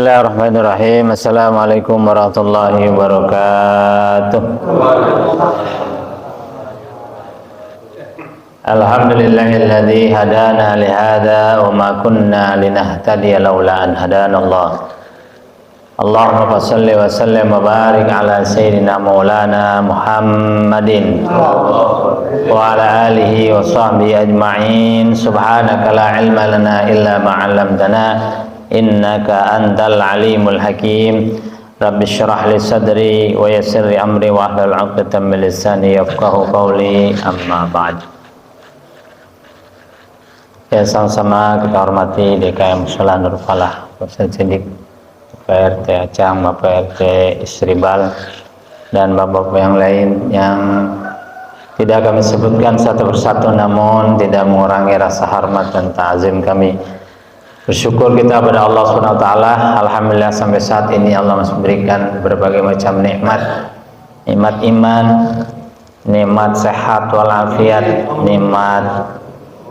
Bismillahirrahmanirrahim. Assalamualaikum warahmatullahi wabarakatuh. Alhamdulillahilladzi hadana li hadza wa ma kunna linahtadiya laula an hadana Allah. Allahumma shalli wa sallim wa barik ala sayyidina maulana Muhammadin wa ala alihi wa sahbihi ajma'in. Subhanaka la ilma lana illa ma 'allamtana innaka antal alimul hakim. Rabbi syrah li sadri wa yassir li amri wa hlul 'uqdatam min lisani yafqahu qawli. Amma ba'd. Ya, sama-sama kita hormati DKM Mushola Nur Falah, Ustaz Sidik, PRT Acang, Bapak RT Isribal, dan bapak-bapak yang lain yang tidak kami sebutkan satu persatu, namun tidak mengurangi rasa hormat dan ta'zim kami. Bersyukur kita pada Allah SWT. Alhamdulillah sampai saat ini Allah masih memberikan berbagai macam nikmat, nikmat iman, nikmat sehat walafiat, nikmat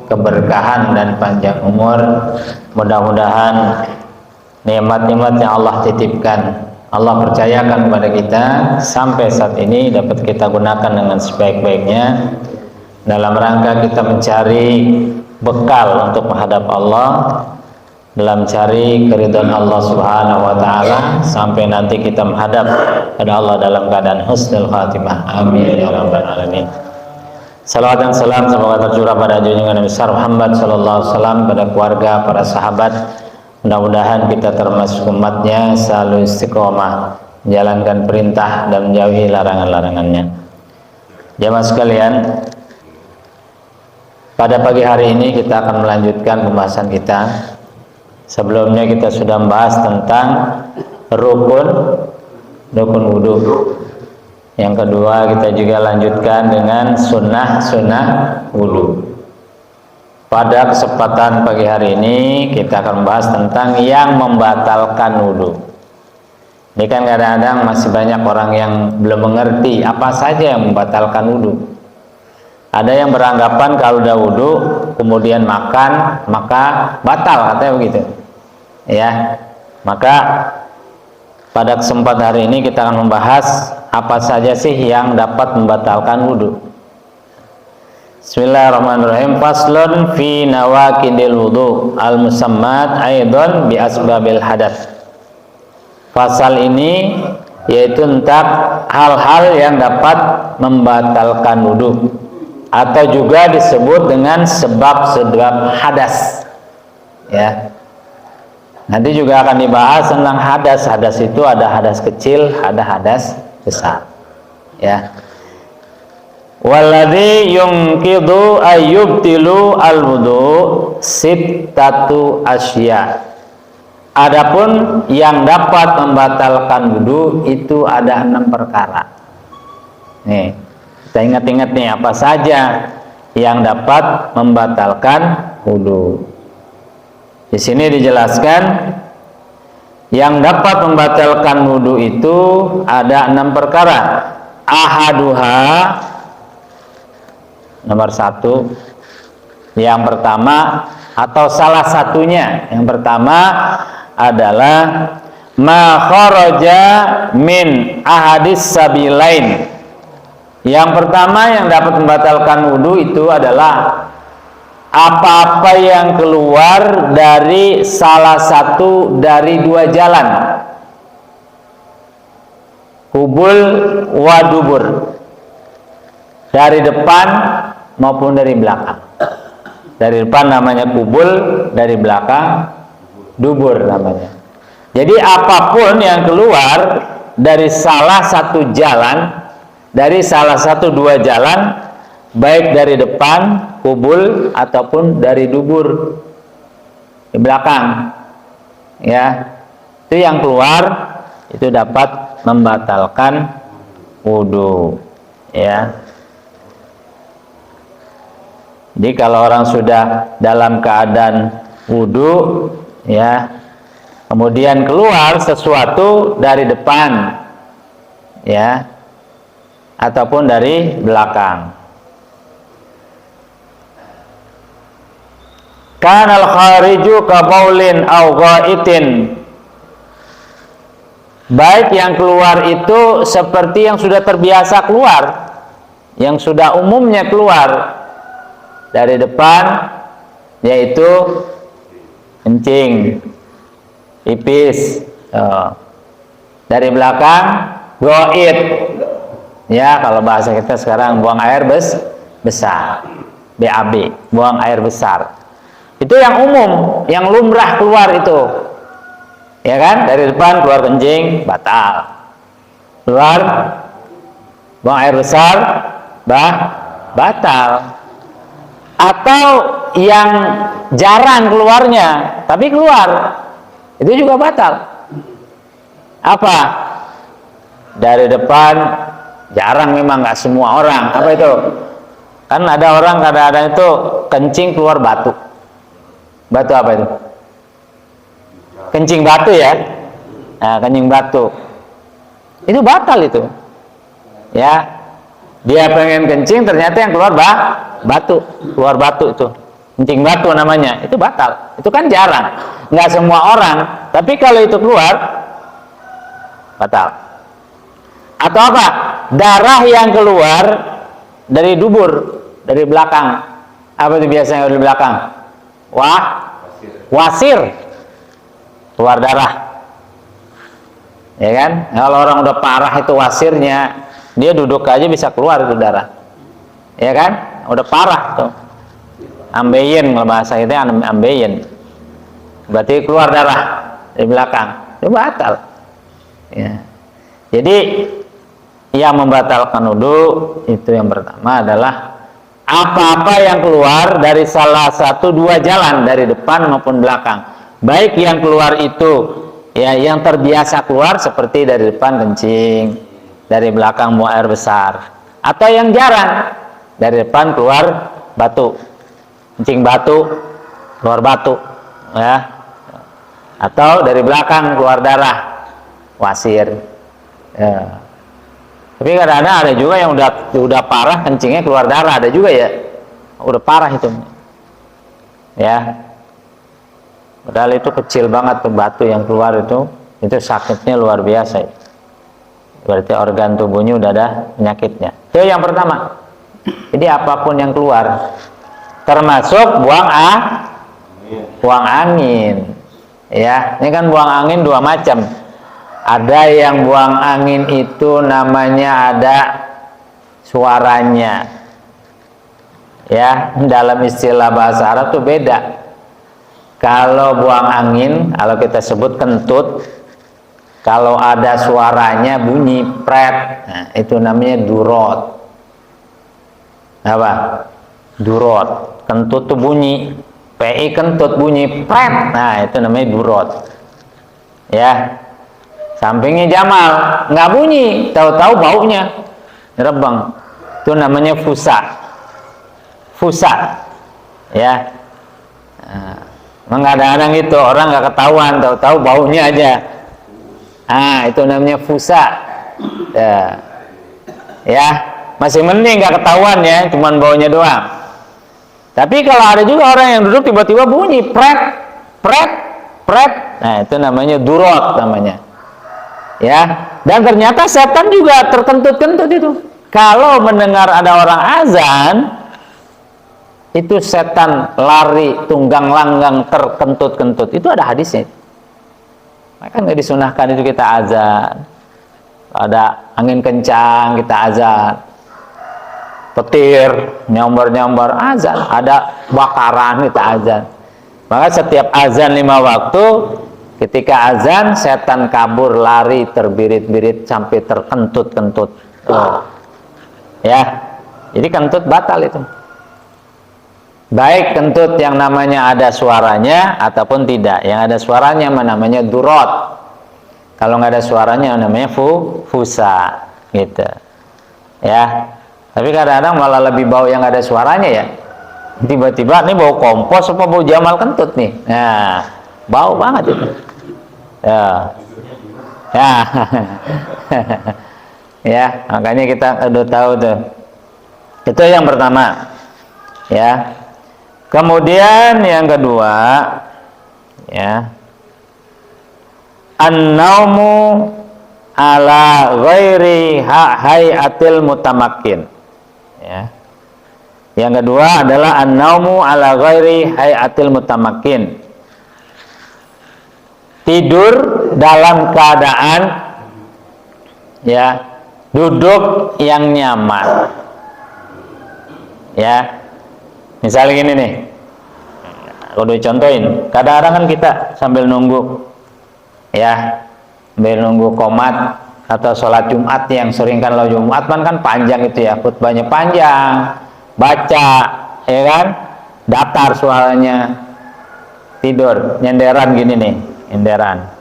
keberkahan dan panjang umur. Mudah-mudahan nikmat-nikmat yang Allah titipkan, Allah percayakan kepada kita sampai saat ini dapat kita gunakan dengan sebaik-baiknya dalam rangka kita mencari bekal untuk menghadap Allah, dalam cari keridhaan Allah Subhanahu wa taala sampai nanti kita menghadap pada Allah dalam keadaan husnul khatimah. Amin ya rabbal alamin. Salawat dan salam semoga tercurah pada junjungan Nabi besar Muhammad sallallahu alaihi wasallam, pada keluarga, para sahabat. Mudah-mudahan kita termasuk umatnya selalu istiqomah menjalankan perintah dan menjauhi larangan-larangannya. Jamaah sekalian, pada pagi hari ini kita akan melanjutkan pembahasan kita. Sebelumnya kita sudah membahas tentang rukun wudu. Yang kedua kita juga lanjutkan dengan sunnah wudu. Pada kesempatan pagi hari ini kita akan membahas tentang yang membatalkan wudu. Ini kan kadang-kadang masih banyak orang yang belum mengerti apa saja yang membatalkan wudu. Ada yang beranggapan kalau udah wudu kemudian makan maka batal, katanya begitu. Ya, maka pada kesempatan hari ini kita akan membahas apa saja sih yang dapat membatalkan wudu. Bismillahirrahmanirrahim. Faslun fi nawaqidil wudu al-musammat aidan bi asbabil hadats. Pasal ini yaitu tentang hal-hal yang dapat membatalkan wudu atau juga disebut dengan sebab-sebab hadas. Ya. Nanti juga akan dibahas tentang hadas. Hadas itu ada hadas kecil, ada hadas besar. Ya. Walladzi yunqidu ayyubtilu al-wudu sittatu asya. Adapun yang dapat membatalkan wudu itu ada 6 perkara. Nih, kita ingat-ingat nih apa saja yang dapat membatalkan wudu. Di sini dijelaskan yang dapat membatalkan wudu itu ada 6 perkara. Ahaduha, nomor 1, yang pertama atau salah satunya, yang pertama adalah ma kharaja min ahadis sabilain. Yang pertama yang dapat membatalkan wudu itu adalah apa-apa yang keluar dari salah satu dari 2 jalan, kubul wa dubur, dari depan maupun dari belakang. Dari depan namanya kubul, dari belakang dubur namanya. Jadi apapun yang keluar dari salah satu jalan, dari salah satu 2 jalan, baik dari depan kubul ataupun dari dubur di belakang, ya, itu yang keluar itu dapat membatalkan wudu. Ya, jadi kalau orang sudah dalam keadaan wudu, ya, kemudian keluar sesuatu dari depan, ya, ataupun dari belakang, kanal khariju ka baulin aw ghaitin, baik yang keluar itu seperti yang sudah terbiasa keluar, yang sudah umumnya keluar dari depan, yaitu kencing, pipis, dari belakang goit, ya kalau bahasa kita sekarang buang air besar, BAB, buang air besar. Itu yang umum, yang lumrah keluar itu, ya kan? Dari depan keluar kencing, batal. Keluar buang air besar, batal. Atau yang jarang keluarnya, tapi keluar, itu juga batal. Apa? Dari depan jarang, memang nggak semua orang. Apa itu? Kan ada orang kadang-kadang itu kencing keluar batu. Batu apa itu? Kencing batu ya. Nah, kencing batu. Itu batal itu. Ya. Dia pengen kencing, ternyata yang keluar batu. Keluar batu itu. Kencing batu namanya. Itu batal. Itu kan jarang. Nggak semua orang. Tapi kalau itu keluar, batal. Atau apa? Darah yang keluar dari dubur, dari belakang. Apa itu biasanya dari belakang? Wasir. Keluar darah. Ya kan? Kalau orang udah parah itu wasirnya, dia duduk aja bisa keluar itu darah. Ya kan? Udah parah tuh. Ambeien, kalau bahasa itu ambeien. Berarti keluar darah dari belakang. Itu batal. Ya. Jadi yang membatalkan wudu itu yang pertama adalah apa-apa yang keluar dari salah satu dua jalan, dari depan maupun belakang. Baik yang keluar itu ya yang terbiasa keluar seperti dari depan kencing, dari belakang buang air besar, atau yang jarang, dari depan keluar batu, kencing batu, keluar batu, ya. Atau dari belakang keluar darah, wasir. Ya. Tapi kadang-kadang ada juga yang udah parah kencingnya keluar darah, ada juga ya, udah parah itu, ya. Padahal itu kecil banget tuh batu yang keluar itu sakitnya luar biasa. Berarti organ tubuhnya udah ada penyakitnya. Itu yang pertama. Jadi apapun yang keluar, termasuk buang angin, ya. Ini kan buang angin dua macam. Ada yang buang angin itu namanya ada suaranya, ya. Dalam istilah bahasa Arab tuh beda. Kalau buang angin, kalau kita sebut kentut, kalau ada suaranya bunyi pret, nah, itu namanya durot. Apa? Durot. Kentut tuh bunyi, PI kentut bunyi pret, nah itu namanya durot. Ya. Sampingnya Jamal, nggak bunyi, tahu-tahu baunya rebeng. Itu namanya fusa. Fusa. Ya. Nah, kadang-kadang itu orang nggak ketahuan, tahu-tahu baunya aja. Itu namanya fusa. Ya, masih mending nggak ketahuan ya, cuman baunya doang. Tapi kalau ada juga orang yang duduk tiba-tiba bunyi pret, pret, pret, nah itu namanya durot namanya. Ya, dan ternyata setan juga terkentut-kentut itu. Kalau mendengar ada orang azan, itu setan lari tunggang langgang terkentut-kentut. Itu ada hadisnya. Maka nggak disunahkan itu kita azan. Ada angin kencang kita azan. Petir nyambar-nyambar azan. Ada bakaran kita azan. Maka setiap azan 5 waktu, ketika azan setan kabur lari terbirit-birit sampai terkentut-kentut. Ya. Jadi kentut batal itu. Baik kentut yang namanya ada suaranya ataupun tidak. Yang ada suaranya namanya durot. Kalau nggak ada suaranya namanya fusa, gitu. Ya. Tapi kadang-kadang malah lebih bau yang nggak ada suaranya ya. Tiba-tiba nih bau kompos apa bau Jamal kentut nih. Nah, bau banget itu. Ya. Ya. Ya, makanya kita udah tahu tuh. Itu yang pertama. Ya. Kemudian yang kedua, ya, an-naumu ala ghairi hayatil mutamakin. Ya. Yang kedua adalah an-naumu ala ghairi hayatil mutamakin. Tidur dalam keadaan ya duduk yang nyaman. Ya. Misalnya gini nih. Aku udah contohin. Kadang-kadang kan kita sambil nunggu ya, sambil nunggu qomat atau sholat Jumat, yang sering kan lo Jumat kan panjang itu ya, khutbahnya panjang, baca ya kan, datar suaranya, tidur nyenderan gini nih, nyenderan.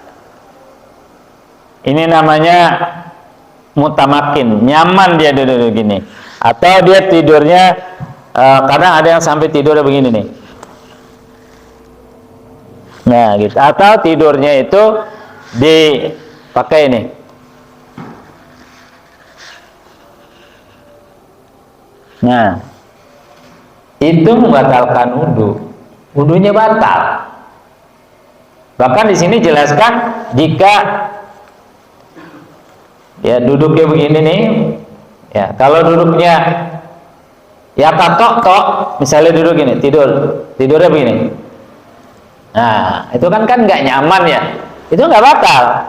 Ini namanya mutamakin, nyaman dia duduk gini. Atau dia tidurnya kadang ada yang sampai tidurnya begini nih. Nah gitu. Atau tidurnya itu dipakai ini. Nah, itu membatalkan wudhu. Wudhunya batal. Bahkan di sini jelaskan jika ya duduknya begini nih, ya kalau duduknya ya tatok, misalnya duduk gini, tidurnya begini. Nah, itu kan nggak nyaman ya, itu nggak batal.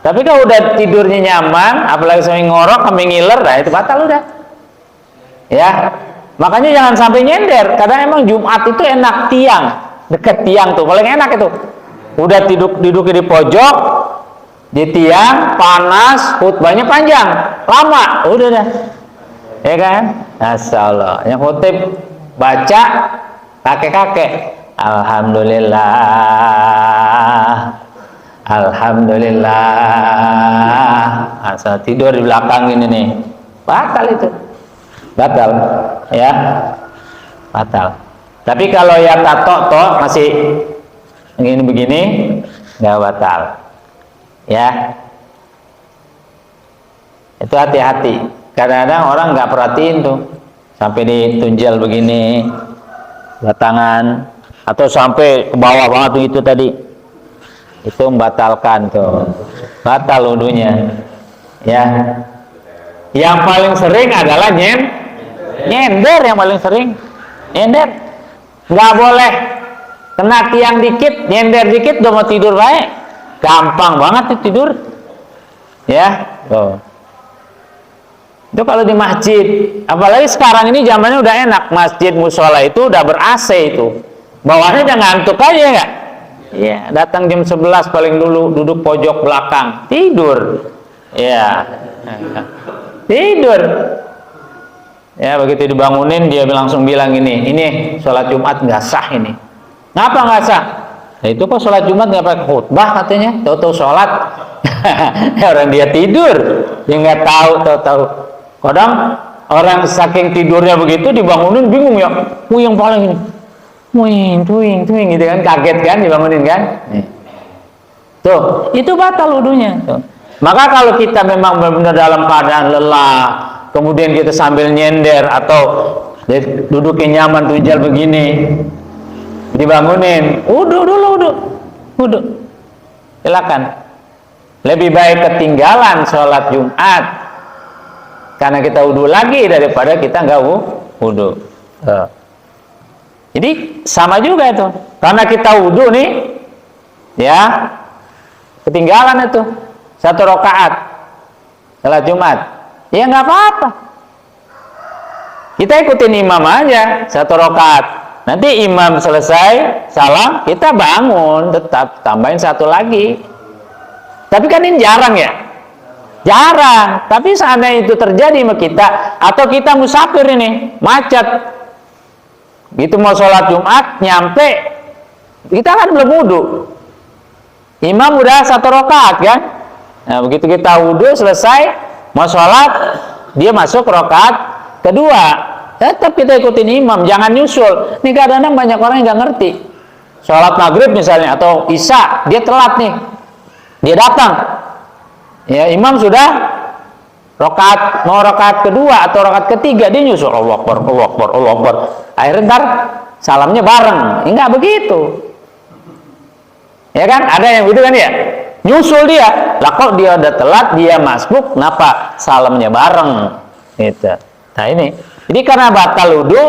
Tapi kalau udah tidurnya nyaman, apalagi sampai ngorok, sampai ngiler, nah itu batal udah. Ya, makanya jangan sampai nyender. Karena emang Jumat itu enak tiang, deket tiang tuh, paling enak itu. Udah duduk di pojok, di tiang, panas, khutbahnya panjang, lama, udah dah. Ya kan? Masya Allah. Yang khutib baca kakek-kakek. Alhamdulillah, Alhamdulillah. Asal tidur di belakang ini nih, batal itu, batal, ya, batal. Tapi kalau ya tato masih begini, nggak batal, ya. Itu hati-hati. Kadang-kadang orang nggak perhatiin tuh, sampai ditunjal begini, batangan. Atau sampai ke bawah banget tuh itu tadi, itu membatalkan tuh, batal wudhunya ya. Yang paling sering adalah nyender, yang paling sering nyender. Nggak boleh kena tiang dikit, nyender dikit udah mau tidur baik, gampang banget tuh tidur ya tuh. Itu kalau di masjid, apalagi sekarang ini zamannya udah enak, masjid musola itu udah ber-AC itu. Bawahnya udah ngantuk aja nggak? Iya, datang jam 11 paling dulu, duduk pojok belakang, tidur. Ya, tidur. Ya, begitu dibangunin dia langsung bilang ini sholat Jumat nggak sah ini. Ngapa nggak sah? Nah, itu kok sholat Jumat nggak pakai khutbah katanya? Tahu-tahu sholat, orang dia tidur, dia nggak tahu. Kadang orang saking tidurnya begitu dibangunin bingung ya, yang paling ini. Tuing gitu kan, kaget kan dibangunin kan. Tuh, itu batal wudhunya. Tuh. Maka kalau kita memang benar-benar dalam keadaan lelah, kemudian kita sambil nyender atau duduknya nyaman tunjal begini, dibangunin, wudhu. Silakan. Lebih baik ketinggalan sholat Jumat karena kita wudhu lagi daripada kita nggak wudhu. Jadi sama juga itu, karena kita wudhu nih, ya ketinggalan itu 1 rakaat salat Jumat, ya nggak apa-apa. Kita ikutin imam aja 1 rakaat. Nanti imam selesai salam, kita bangun, tetap tambahin 1 lagi. Tapi kan ini jarang ya, jarang. Tapi seandainya itu terjadi sama kita, atau kita musafir ini, macet. Gitu mau sholat Jumat, nyampe kita kan belum wudhu, imam udah 1 rakaat kan. Nah begitu kita wudhu selesai, mau sholat, dia masuk rakaat kedua, tetap kita ikutin imam, jangan nyusul. Ini kadang-kadang banyak orang yang nggak ngerti. Sholat maghrib misalnya atau isya, dia telat nih, dia datang, ya imam sudah mau rakaat kedua atau rakaat ketiga, dia nyusul Allahu Akbar, Allahu Akbar, Allahu Akbar. Akhirnya ntar salamnya bareng. Enggak begitu, ya kan? Ada yang gitu kan ya? nyusul dia. Lah kok dia udah telat, dia masbuk, kenapa salamnya bareng? Gitu. Nah ini, jadi karena batal wudu,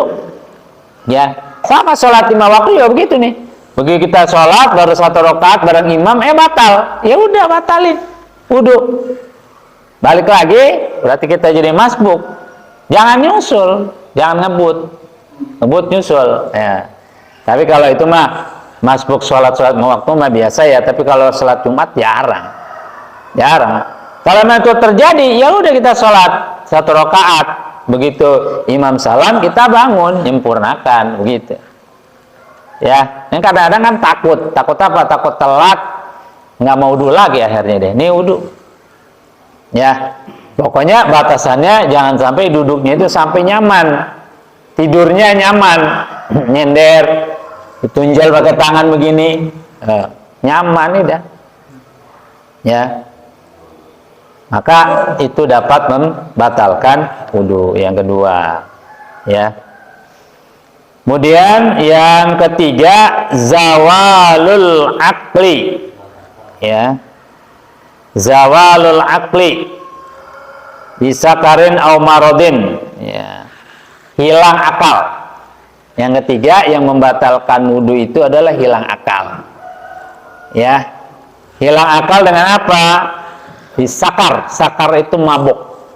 ya sama sholat 5 waktu ya begitu nih. Begitu kita sholat baru 1 rakaat bareng imam, batal. Ya udah batalin wudu. Balik lagi, berarti kita jadi masbuk. Jangan nyusul, jangan ngebut nyusul. Ya. Tapi kalau itu mah masbuk sholat waktu mah biasa ya. Tapi kalau sholat Jumat jarang. Kalau memang itu terjadi, ya udah kita sholat 1 rakaat. Begitu imam salam kita bangun, nyempurnakan begitu. Ya, yang kadang-kadang kan takut apa? Takut telat, nggak mau wudu lagi akhirnya deh. Ini wudu. Ya, pokoknya batasannya jangan sampai duduknya itu sampai nyaman, tidurnya nyaman, nyender, ditunjal pakai tangan begini, nyaman nih dah. Ya, maka itu dapat membatalkan wudu. Yang kedua, ya. Kemudian yang ketiga, zawalul akli, ya, zawalul akli bisa karin au marodin, ya, hilang akal. Yang ketiga yang membatalkan wudu itu adalah hilang akal, ya. Hilang akal dengan apa? Disakar, sakar itu mabuk.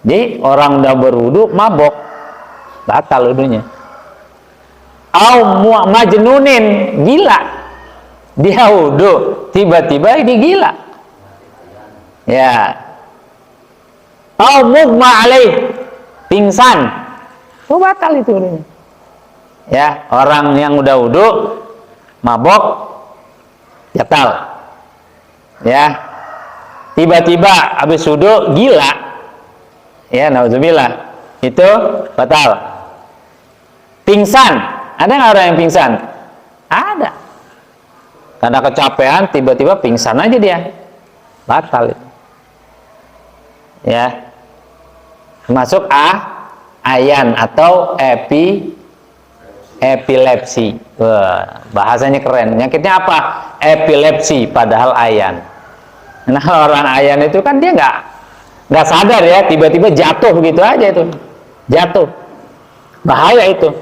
Jadi orang udah berwudu mabuk, batal wudunya. Au majnunin, gila, dia wudu tiba-tiba ini gila, ya. Au mughma alaih, pingsan, itu batal itu wudunya. Ya, orang yang udah wudu mabok batal, ya. Tiba-tiba habis wudu gila, ya, nauzubillah, itu batal. Pingsan, ada nggak orang yang pingsan? Ada. Karena kecapean tiba-tiba pingsan aja dia, batal itu. Ya, termasuk ayan atau epilepsi. Wah, bahasanya keren. Penyakitnya apa? Epilepsi, padahal ayan. Nah, orang ayan itu kan dia nggak sadar ya, tiba-tiba jatuh begitu aja itu, jatuh. Bahaya itu.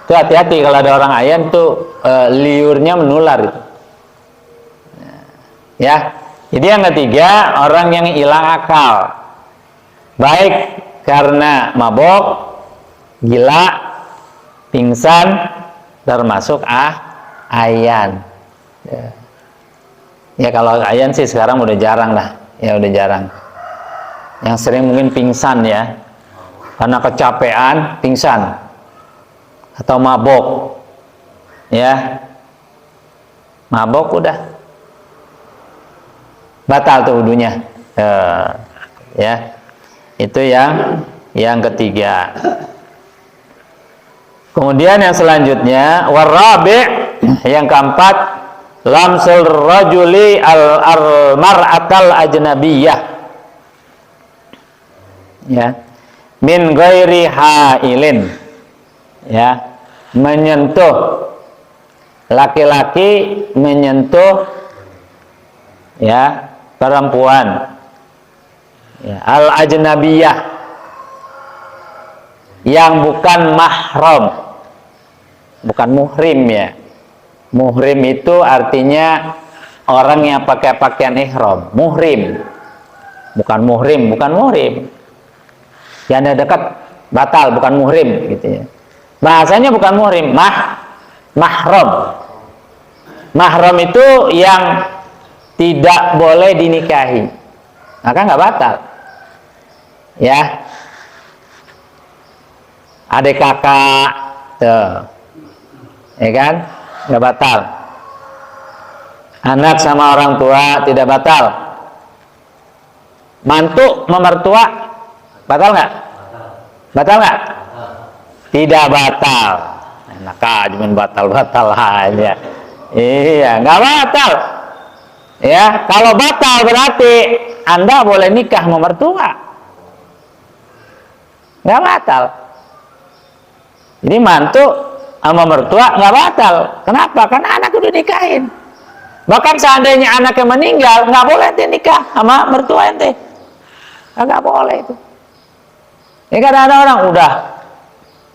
Itu hati-hati kalau ada orang ayan tuh, liurnya menular itu. Ya. Jadi yang ketiga, orang yang hilang akal, baik karena mabok, gila, pingsan, termasuk ayan. Ya kalau ayan sih sekarang udah jarang lah, ya udah jarang. Yang sering mungkin pingsan ya, karena kecapean pingsan atau mabok, ya, mabok udah batal tuh wudunya. Ya, itu yang ketiga. Kemudian yang selanjutnya, warabi', yang keempat, lamsul rajuli al-mar'atal ajnabiyah, ya, min ghairi hailin, ya, menyentuh laki-laki, menyentuh, ya, perempuan, ya, al-ajnabiyah, yang bukan mahram, bukan muhrim ya. Muhrim itu artinya orang yang pakai pakaian ihram, muhrim. Bukan muhrim, bukan muhrim. Yang ada dekat batal, bukan muhrim gitu ya. Bahasanya bukan muhrim, mahram. Mahram itu yang tidak boleh dinikahi, maka nggak batal. Ya, adik kakak, tuh, ya kan, nggak batal. Anak sama orang tua tidak batal. Mantu memertua batal nggak? Batal nggak? Tidak batal. Enak aja main batal aja. Iya, nggak batal. Ya, kalau batal berarti Anda boleh nikah sama mertua. Nggak batal. Jadi mantu sama mertua nggak batal. Kenapa? Karena anak udah nikahin. Bahkan seandainya anaknya meninggal, nggak boleh ente nikah sama mertua ente. Nggak boleh itu. Ini kan ada orang udah,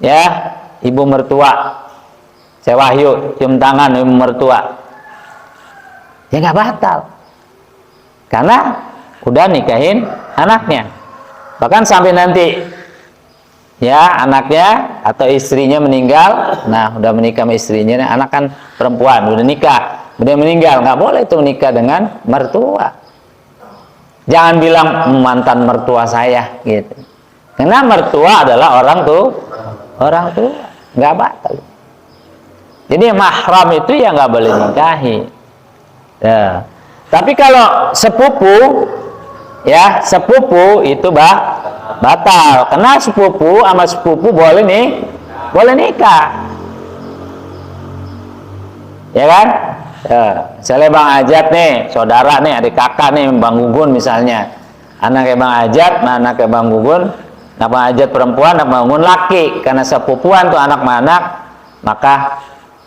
ya, ibu mertua, saya Wahyu, cium tangan ibu mertua, ya nggak batal, karena udah nikahin anaknya. Bahkan sampai nanti, ya, anaknya atau istrinya meninggal, nah udah menikah sama istrinya, anak kan perempuan, udah nikah, udah meninggal, nggak boleh itu menikah dengan mertua. Jangan bilang mantan mertua saya, gitu. Karena mertua adalah orang tua, nggak batal. Jadi mahram itu ya nggak boleh nikahi. Ya. Tapi kalau sepupu, ya sepupu itu batal. Karena sepupu sama sepupu boleh nikah, ya kan? Misalnya Bang Ajat nih, saudara nih, adik kakak nih, Bang Gugun misalnya, anaknya Bang Ajat, anaknya Bang Gugun, nah Bang Ajat perempuan, Bang Gugun laki, karena sepupuan tuh anak anak, maka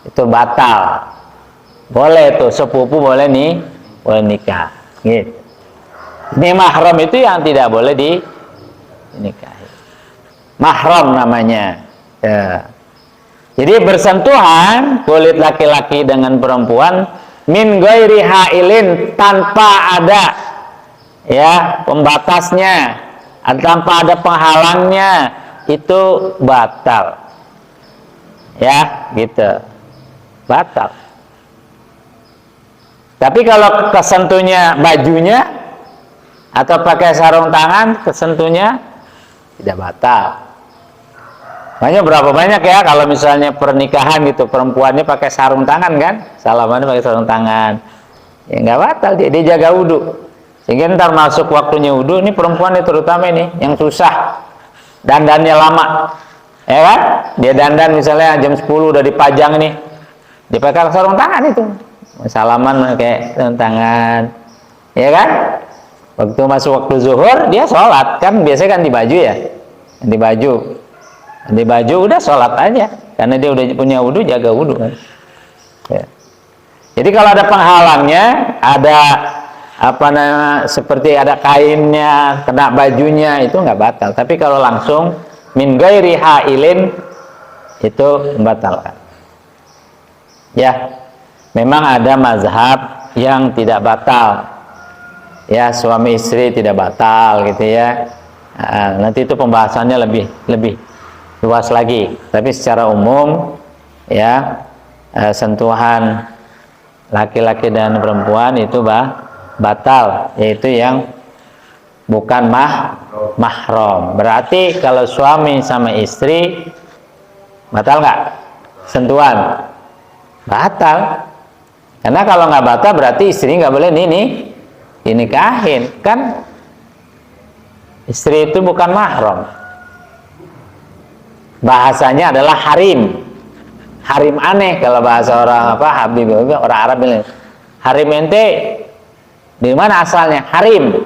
itu batal. Boleh tuh sepupu boleh nikah, gitu. Ini mahram itu yang tidak boleh dinikahi. Mahram namanya. Ya. Jadi bersentuhan kulit laki-laki dengan perempuan min ghairi hailin, tanpa ada, ya, pembatasnya, tanpa ada penghalangnya, itu batal. Ya, gitu. Batal. Tapi kalau kesentuhnya bajunya atau pakai sarung tangan, kesentuhnya tidak batal. Makanya berapa banyak ya kalau misalnya pernikahan gitu, perempuannya pakai sarung tangan kan, salamannya pakai sarung tangan, ya nggak batal, dia jaga wudhu. Sehingga ntar masuk waktunya wudhu, ini perempuan ini terutama ini yang susah, dandannya lama, ya kan? Dia dandan misalnya jam 10 udah dipajang nih, dipakai sarung tangan itu, salaman pakai sarung tangan, ya kan? Waktu masuk waktu zuhur dia sholat kan, biasanya kan di baju ya, di baju udah sholat aja, karena dia udah punya wudhu, jaga wudhu kan. Ya. Jadi kalau ada penghalangnya, ada apa namanya, seperti ada kainnya kena bajunya, itu nggak batal. Tapi kalau langsung min ghairi hailin, itu membatalkan. Ya, memang ada mazhab yang tidak batal. Ya, suami istri tidak batal gitu ya. Nanti itu pembahasannya lebih luas lagi, tapi secara umum ya, sentuhan laki-laki dan perempuan itu batal, yaitu yang bukan mahram. Berarti kalau suami sama istri batal nggak sentuhan? Batal. Karena kalau nggak batal berarti istri nggak boleh dinikahin kan, istri itu bukan mahram. Bahasanya adalah harim aneh kalau bahasa orang Habib, orang Arab ini. Harim ente di mana asalnya? Harim,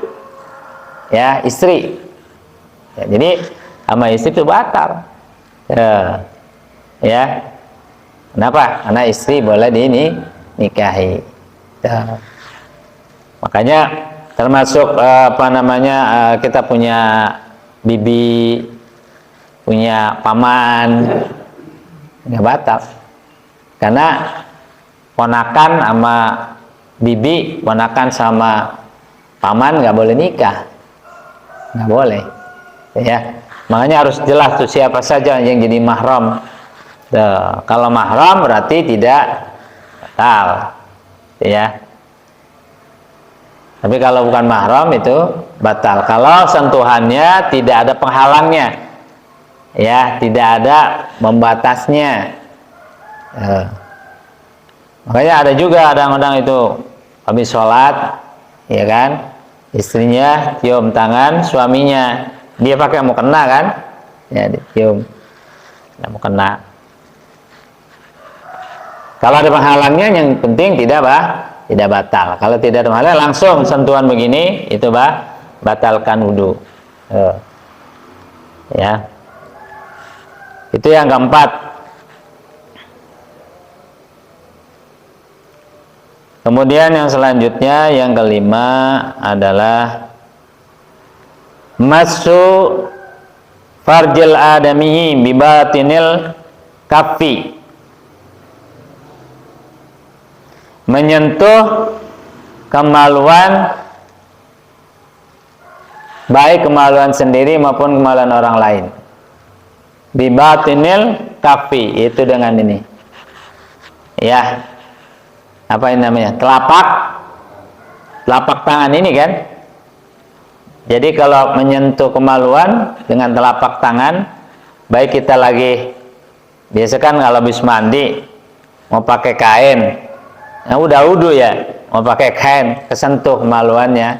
ya, istri. Ya, jadi sama istri itu batal. Ya. Kenapa? Karena istri boleh dinikahi. Ya. Makanya termasuk kita punya bibi, punya paman, nggak batal, karena ponakan sama bibi, ponakan sama paman nggak boleh nikah, nggak boleh, ya. Makanya harus jelas tuh siapa saja yang jadi mahram. Kalau mahram berarti tidak batal, ya. Tapi kalau bukan mahram itu batal. Kalau sentuhannya tidak ada penghalangnya, ya, tidak ada membatasnya. Makanya ada juga kadang-kadang itu habis sholat, ya kan, istrinya cium tangan suaminya, dia pakai mukena kan, ya, dicium, mukena. Kalau ada penghalangnya, yang penting tidak batal. Kalau tidak ada penghalang, langsung sentuhan begini itu batalkan wudhu. Ya. Itu yang keempat. Kemudian yang selanjutnya yang kelima adalah masu farjil adamihi bibatinil kaffi, menyentuh kemaluan, baik kemaluan sendiri maupun kemaluan orang lain, bibatinil kaffi, itu dengan ini ya, apa ini namanya, telapak tangan ini kan. Jadi kalau menyentuh kemaluan dengan telapak tangan, baik kita lagi biasa kan kalau habis mandi mau pakai kain, nah udah wudu ya, mau pakai kain, kesentuh kemaluannya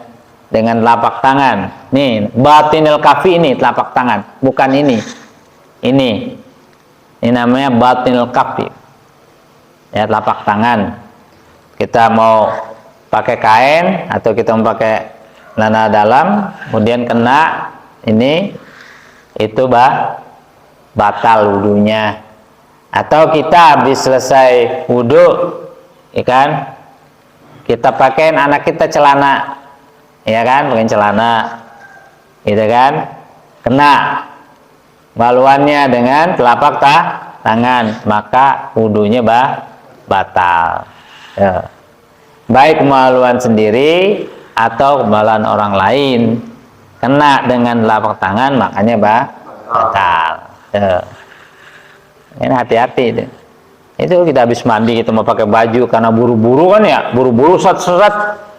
dengan telapak tangan. Nih batinil kafi, ini telapak tangan, bukan ini namanya batinil kafi ya, telapak tangan. Kita mau pakai kain atau kita mau pakai celana dalam, kemudian kena ini, itu batal wudunya. Atau kita habis selesai wudu, ya kan, kita pakai anak kita celana, ya kan, pakai celana, gitu kan, kena baluannya dengan telapak tangan, maka wudunya batal ya. Baik kemaluan sendiri atau kemaluan orang lain kena dengan telapak tangan, makanya batal ya. Ini hati-hati itu kita habis mandi, kita mau pakai baju karena buru-buru kan ya, buru-buru set-set,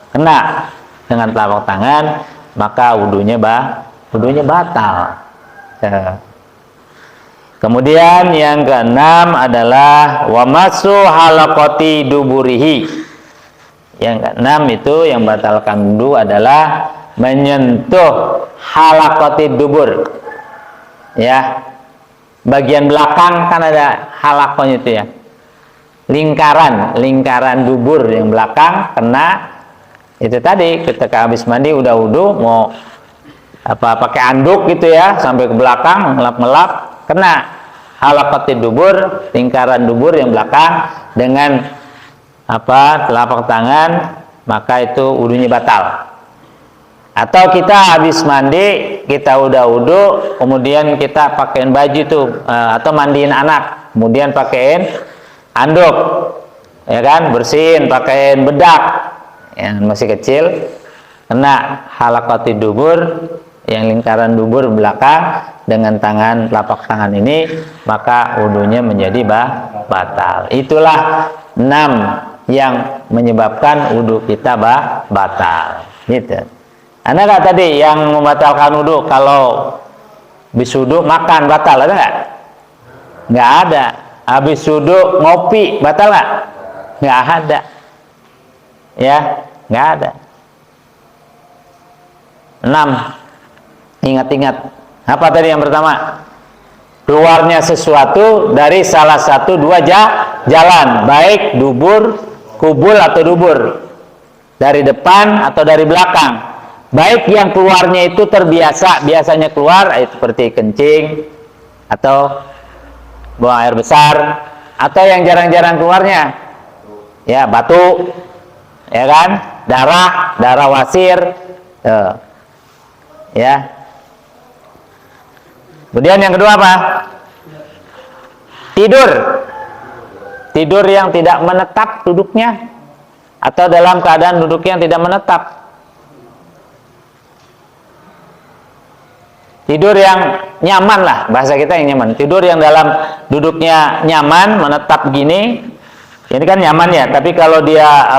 kena dengan telapak tangan, maka wudunya batal ya. Kemudian yang keenam adalah wamasu halaqati duburihi. Yang keenam itu yang batalkan wudu adalah menyentuh halaqati dubur ya, bagian belakang kan ada halakonya itu ya, lingkaran dubur yang belakang kena. Itu tadi ketika habis mandi udah wudu mau pakai anduk gitu ya, sampai ke belakang ngelap-ngelap, kena halaqati dubur, lingkaran dubur yang belakang dengan telapak tangan, maka itu wudunya batal. Atau kita habis mandi, kita udah wudu, kemudian kita pakaiin baju tuh, atau mandiin anak, kemudian pakaiin anduk, ya kan, bersihin, pakaiin bedak yang masih kecil, kena halaqati dubur, yang lingkaran dubur belakang dengan tangan, telapak tangan ini, maka wudunya menjadi batal. Itulah 6 yang menyebabkan wudu kita batal gitu. Anda nggak tadi yang membatalkan wudu kalau habis wudu makan batal, ada nggak? Nggak ada. Habis wudu ngopi batal nggak? Nggak ada ya, nggak ada. 6. Ingat-ingat, apa tadi yang pertama? Keluarnya sesuatu dari salah satu dua jalan, baik dubur, kubul atau dubur, dari depan atau dari belakang. Baik yang keluarnya itu biasanya keluar seperti kencing atau buang air besar, atau yang jarang-jarang keluarnya ya batu, ya kan, darah wasir ya. Kemudian yang kedua apa? Tidur yang tidak menetap duduknya, atau dalam keadaan duduk yang tidak menetap. Tidur yang nyaman lah, bahasa kita yang nyaman. Tidur yang dalam duduknya nyaman, menetap begini, ini kan nyaman ya. Tapi kalau dia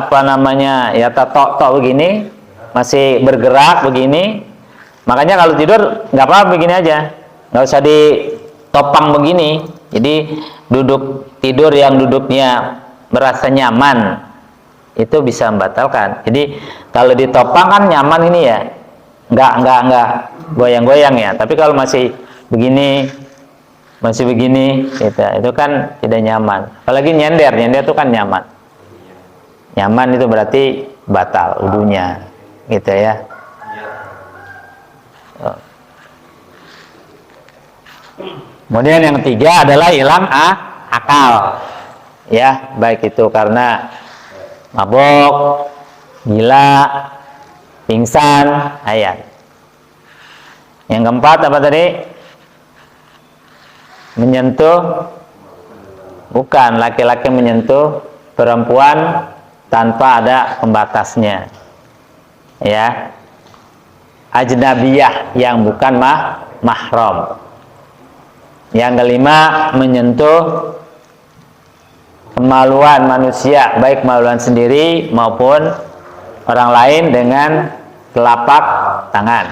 ya tok begini, masih bergerak begini, makanya kalau tidur nggak apa-apa begini aja, nggak usah ditopang begini. Jadi tidur yang duduknya merasa nyaman itu bisa membatalkan. Jadi kalau ditopang kan nyaman ini ya, nggak goyang-goyang ya. Tapi kalau masih begini gitu, itu kan tidak nyaman. Apalagi nyender itu kan nyaman itu berarti batal wudunya gitu ya. Kemudian yang ketiga adalah hilang akal ya, baik itu karena mabok, gila, pingsan, ayat. Yang keempat apa tadi? Menyentuh, bukan, laki-laki menyentuh perempuan tanpa ada pembatasnya, ya, ajnabiyah yang bukan mahram. Yang kelima, menyentuh kemaluan manusia, baik kemaluan sendiri maupun orang lain dengan telapak tangan.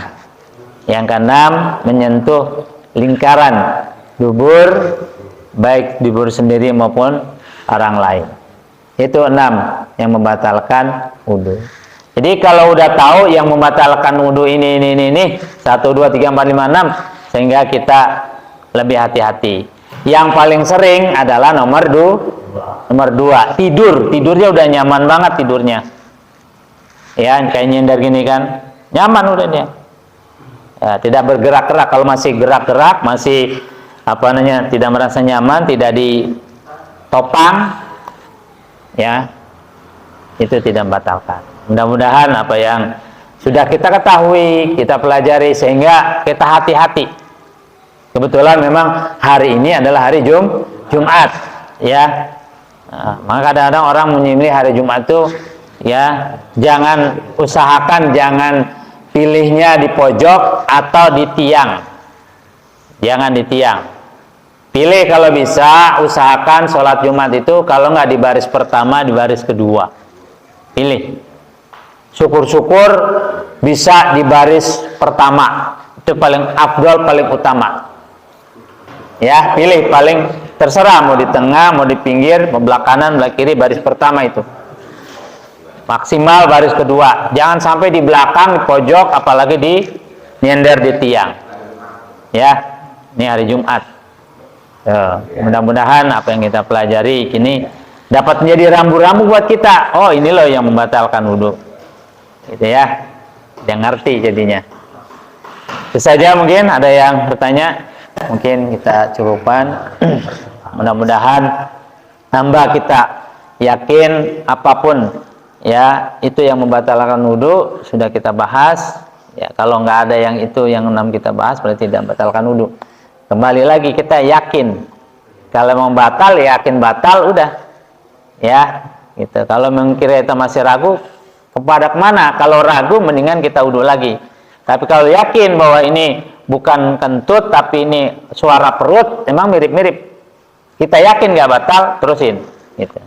Yang keenam, menyentuh lingkaran dubur, baik dubur sendiri maupun orang lain. Itu 6 yang membatalkan wudu. Jadi kalau udah tahu yang membatalkan wudu ini 1, 2, 3, 4, 5, 6, sehingga kita lebih hati-hati. Yang paling sering adalah nomor 2, tidurnya udah nyaman banget tidurnya. Ya, kayak nyender gini kan, nyaman udah dia. Ya, tidak bergerak-gerak. Kalau masih gerak-gerak, masih tidak merasa nyaman, tidak ditopang, ya, itu tidak membatalkan. Mudah-mudahan apa yang sudah kita ketahui, kita pelajari, sehingga kita hati-hati. Kebetulan memang hari ini adalah hari Jumat, ya. Nah, maka kadang-kadang orang menyembelih hari Jumat itu, ya, usahakan jangan pilihnya di pojok atau di tiang. Jangan di tiang. Pilih kalau bisa, usahakan sholat Jumat itu kalau nggak di baris pertama, di baris kedua. Pilih. Syukur-syukur bisa di baris pertama. Itu paling afdal, paling utama. Ya, pilih, paling terserah mau di tengah, mau di pinggir, mau belah kanan, belah kiri, baris pertama itu. Maksimal baris kedua. Jangan sampai di belakang, di pojok, apalagi di nyender di tiang. Ya, ini hari Jumat. Mudah-mudahan apa yang kita pelajari ini dapat menjadi rambu-rambu buat kita. Oh, ini loh yang membatalkan wudu. Gitu ya. Yang ngerti jadinya. Itu saja, mungkin ada yang bertanya. Mungkin kita cukupkan. Mudah-mudahan hamba kita yakin apapun, ya, itu yang membatalkan wudu sudah kita bahas. Ya, kalau nggak ada yang itu yang 6 kita bahas berarti tidak membatalkan wudu. Kembali lagi kita yakin. Kalau mau batal, yakin batal, udah. Ya, gitu. Kalau mengkira kita masih ragu, kepada kemana? Kalau ragu, mendingan kita wudu lagi. Tapi kalau yakin bahwa ini bukan kentut, tapi ini suara perut, memang mirip-mirip. Kita yakin nggak batal, terusin. Gitu.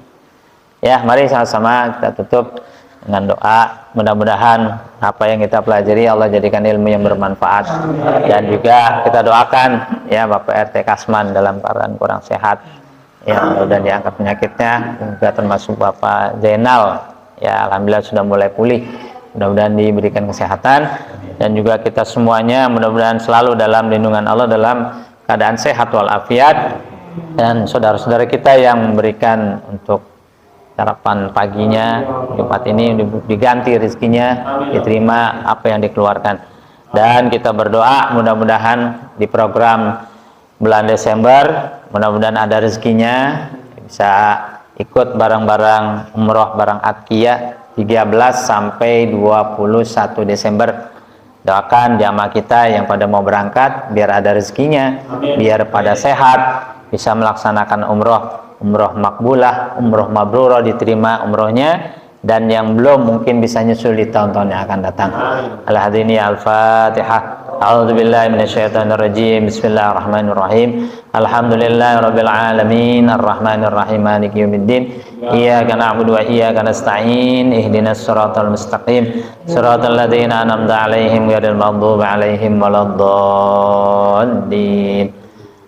Ya, mari sama-sama kita tutup dengan doa. Mudah-mudahan apa yang kita pelajari Allah jadikan ilmu yang bermanfaat, dan juga kita doakan ya Bapak RT Kasman dalam keadaan kurang sehat, ya, dan diangkat penyakitnya, juga termasuk Bapak Zainal, ya, alhamdulillah sudah mulai pulih, mudah-mudahan diberikan kesehatan, dan juga kita semuanya mudah-mudahan selalu dalam lindungan Allah, dalam keadaan sehat walafiat, dan saudara-saudara kita yang memberikan untuk sarapan paginya Jumat ini diganti rezekinya, diterima apa yang dikeluarkan. Dan kita berdoa mudah-mudahan di program bulan Desember mudah-mudahan ada rezekinya, bisa ikut bareng-bareng umroh bareng Atqiyah 13 sampai 21 Desember. Doakan jamaah kita yang pada mau berangkat biar ada rezekinya, biar pada sehat, bisa melaksanakan umroh makbulah, umroh mabrurah, diterima umrohnya, dan yang belum mungkin bisa nyusul di tahun-tahun yang akan datang. Al-hadini al-Fatihah. A'udzubillahi minasyaitonirrajim. Bismillahirrahmanirrahim. Alhamdulillahirabbil alamin, arrahmanirrahim, maliki yaumiddin. Iyyaka na'budu wa iyyaka nasta'in. Ihdinas siratal mustaqim. Siratal ladzina an'amta 'alaihim ghairil maghdubi 'alaihim waladdallin.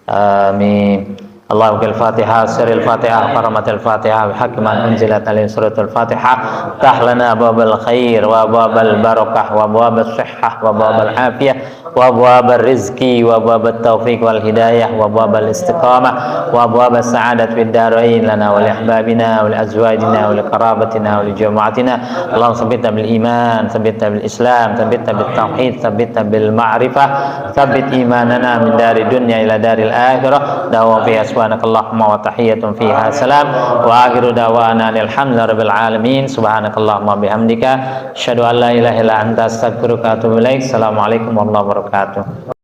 Amin. اللهم الفاتحة سر الفاتحة حرمة الفاتحة بحق من أنزلت عليه سورة الفاتحة. افتح لنا أبواب الخير وأبواب البركة وأبواب الصحة وأبواب العافية وأبواب الرزق وأبواب التوفيق والهداية وأبواب الاستقامة وأبواب السعادة في الدارين لنا ولأحبابنا ولأزواجنا ولقرابتنا ولجماعتنا. اللهم ثبتنا بالإيمان، ثبتنا بالإسلام، ثبتنا بالتوحيد، ثبتنا بالمعرفة، ثبت إيماننا من دار الدنيا إلى دار الآخرة. دوام في subhanakallahumma wa tahiyyatun fiha salam wa akhiru da'wana alhamdulillahirabbil alamin subhanakallahumma bihamdika asyhadu an la ilaha illa anta astaghfiruka wa atubu ilaik. Assalamualaikum warahmatullahi wabarakatuh.